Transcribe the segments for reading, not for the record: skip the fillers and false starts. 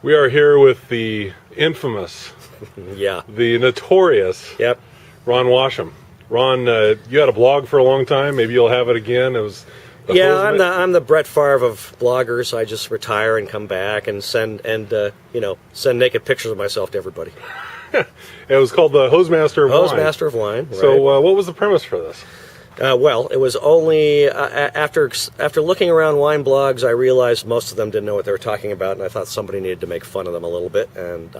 We are here with the infamous, Yeah. the notorious Yep. Ron Washam. Ron, you had a blog for a long time. Maybe you'll have it again. It was Yeah, I'm the Brett Favre of bloggers. I just retire and come back and send naked pictures of myself to everybody. It was called the HoseMaster of Wine. HoseMaster of Wine. Right. So, what was the premise for this? Well, it was only after looking around wine blogs, I realized most of them didn't know what they were talking about, and I thought somebody needed to make fun of them a little bit. And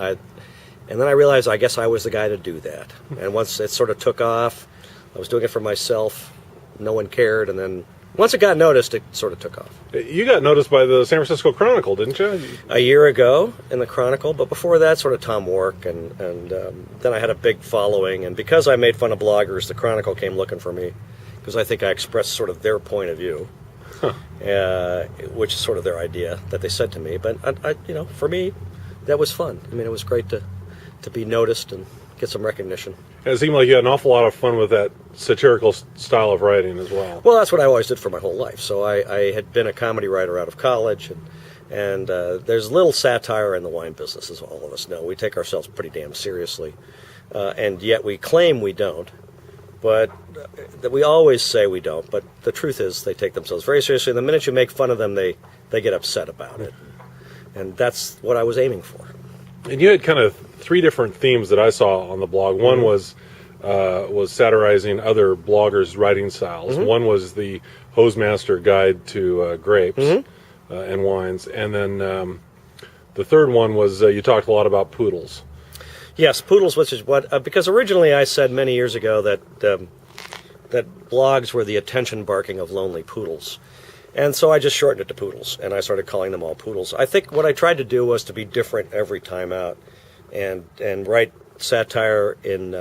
then I realized I guess I was the guy to do that. And once it sort of took off, I was doing it for myself. No one cared, and then once it got noticed, it sort of took off. You got noticed by the San Francisco Chronicle, didn't you? A year ago in the Chronicle, but before that, sort of Tom Wark, and then I had a big following. And because I made fun of bloggers, the Chronicle came looking for me because I think I expressed sort of their point of view, which is sort of their idea that they said to me. But for me, that was fun. I mean, it was great to be noticed and get some recognition. And it seemed like you had an awful lot of fun with that satirical style of writing as well. Well, that's what I always did for my whole life. So I had been a comedy writer out of college, and there's little satire in the wine business, as all of us know. We take ourselves pretty damn seriously, and yet we claim we don't. But we always say we don't. But the truth is, they take themselves very seriously. And the minute you make fun of them, they get upset about it, and that's what I was aiming for. And you had kind of three different themes that I saw on the blog. One was satirizing other bloggers' writing styles. Mm-hmm. One was the HoseMaster Guide to Grapes and Wines. And then the third one was you talked a lot about poodles. Yes, poodles, which is what because originally I said many years ago that blogs were the attention barking of lonely poodles. And so I just shortened it to poodles, and I started calling them all poodles. I think what I tried to do was to be different every time out and write satire in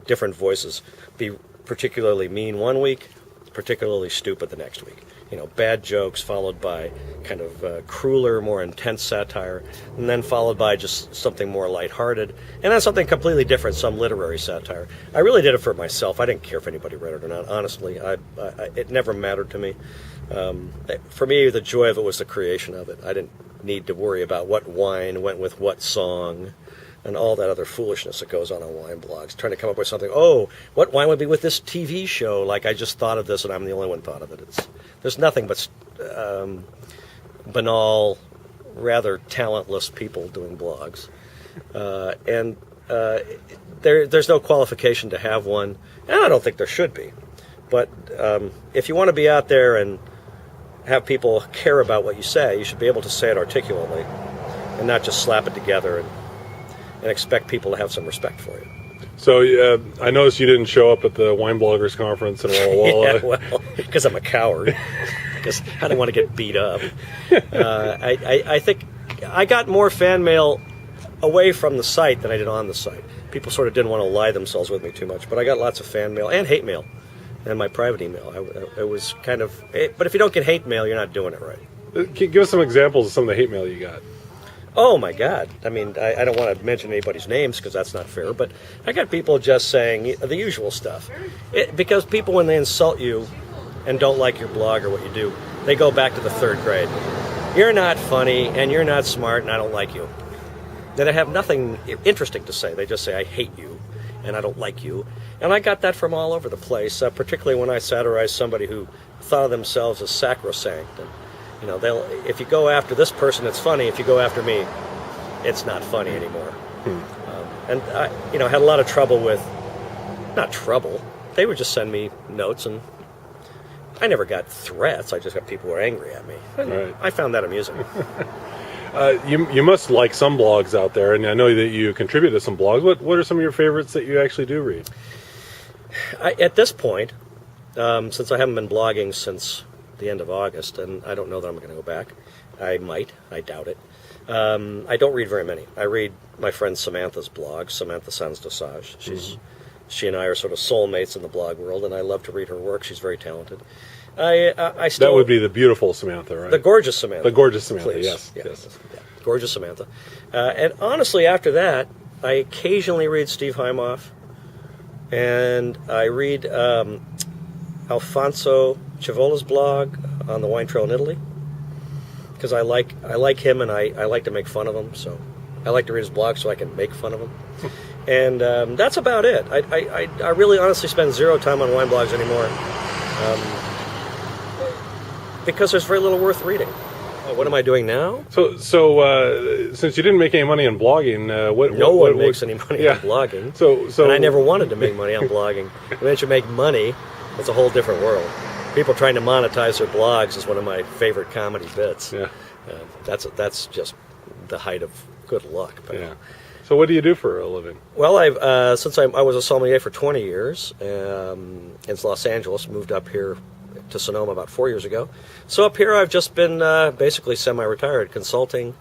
different voices. Be particularly mean one week, particularly stupid the next week. Bad jokes followed by kind of crueler, more intense satire, and then followed by just something more lighthearted, and then something completely different, some literary satire. I really did it for myself. I didn't care if anybody read it or not, honestly. It never mattered to me. For me, the joy of it was the creation of it. I didn't need to worry about what wine went with what song and all that other foolishness that goes on wine blogs, trying to come up with something. Oh, what wine would be with this TV show? Like, I just thought of this, and I'm the only one thought of it. There's nothing but banal, rather talentless people doing blogs. There's no qualification to have one, and I don't think there should be. But if you want to be out there and have people care about what you say, you should be able to say it articulately and not just slap it together and expect people to have some respect for you. So I noticed you didn't show up at the Wine Bloggers Conference in Walla Walla. Yeah, well, because I'm a coward. Because I didn't want to get beat up. I think I got more fan mail away from the site than I did on the site. People sort of didn't want to lie themselves with me too much, but I got lots of fan mail and hate mail. And my private email. It was kind of... But if you don't get hate mail, you're not doing it right. Give us some examples of some of the hate mail you got. Oh, my God. I mean, I don't want to mention anybody's names because that's not fair, but I got people just saying the usual stuff. Because people, when they insult you and don't like your blog or what you do, they go back to the third grade. You're not funny, and you're not smart, and I don't like you. Then they have nothing interesting to say. They just say, I hate you, and I don't like you. And I got that from all over the place, particularly when I satirized somebody who thought of themselves as sacrosanct. And, if you go after this person, it's funny. If you go after me, it's not funny anymore. And I, had a lot of trouble with, not trouble, they would just send me notes, and I never got threats. I just got people who were angry at me. And right. I found that amusing. You must like some blogs out there, and I know that you contribute to some blogs. What are some of your favorites that you actually do read? At this point, since I haven't been blogging since the end of August, and I don't know that I'm going to go back. I might. I doubt it. I don't read very many. I read my friend Samantha's blog, Samantha Sans Dosage. She and I are sort of soulmates in the blog world, and I love to read her work. She's very talented. I still... That would be the beautiful Samantha, right? The gorgeous Samantha. The gorgeous Samantha, please. Yes. Yeah. Gorgeous Samantha. And honestly, after that, I occasionally read Steve Hymoff, and I read Alfonso Civola's blog on the Wine Trail in Italy, because I like him, and I like to make fun of him, so I like to read his blog so I can make fun of him. And that's about it. I really honestly spend zero time on wine blogs anymore because there's very little worth reading. What am I doing now? So since you didn't make any money on blogging, No one makes any money on blogging. So and I never wanted to make money on blogging. Once you make money, it's a whole different world. People trying to monetize their blogs is one of my favorite comedy bits. Yeah. That's just the height of good luck. But, yeah. So what do you do for a living? Well, since I was a sommelier for 20 years in Los Angeles, moved up here to Sonoma about 4 years ago. So up here I've just been basically semi-retired, consulting,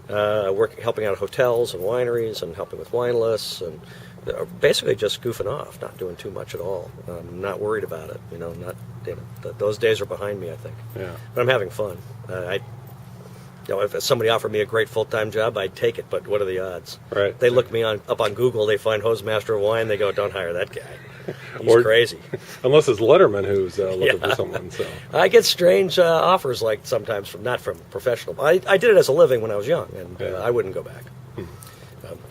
helping out at hotels and wineries and helping with wine lists and basically just goofing off, not doing too much at all. Not worried about it, those days are behind me, I think. Yeah. But I'm having fun. If somebody offered me a great full-time job, I'd take it, but what are the odds? Right. They look me up on Google, they find HoseMaster of Wine, they go, don't hire that guy. He's crazy. Unless it's Letterman who's looking for someone. So I get strange offers, like sometimes not from professional. I did it as a living when I was young, and I wouldn't go back.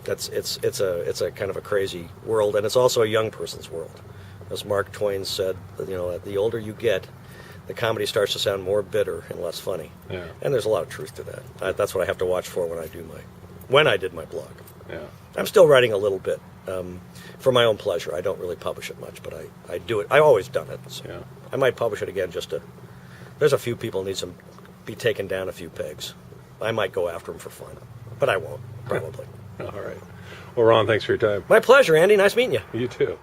It's a kind of a crazy world, and it's also a young person's world. As Mark Twain said, the older you get, the comedy starts to sound more bitter and less funny. Yeah. And there's a lot of truth to that. That's what I have to watch for when I did my blog. Yeah. I'm still writing a little bit for my own pleasure. I don't really publish it much, but I do it. I've always done it. So Yeah. I might publish it again there's a few people need be taken down a few pegs. I might go after them for fun, but I won't, probably. All right. Well, Ron, thanks for your time. My pleasure, Andy. Nice meeting you. You too.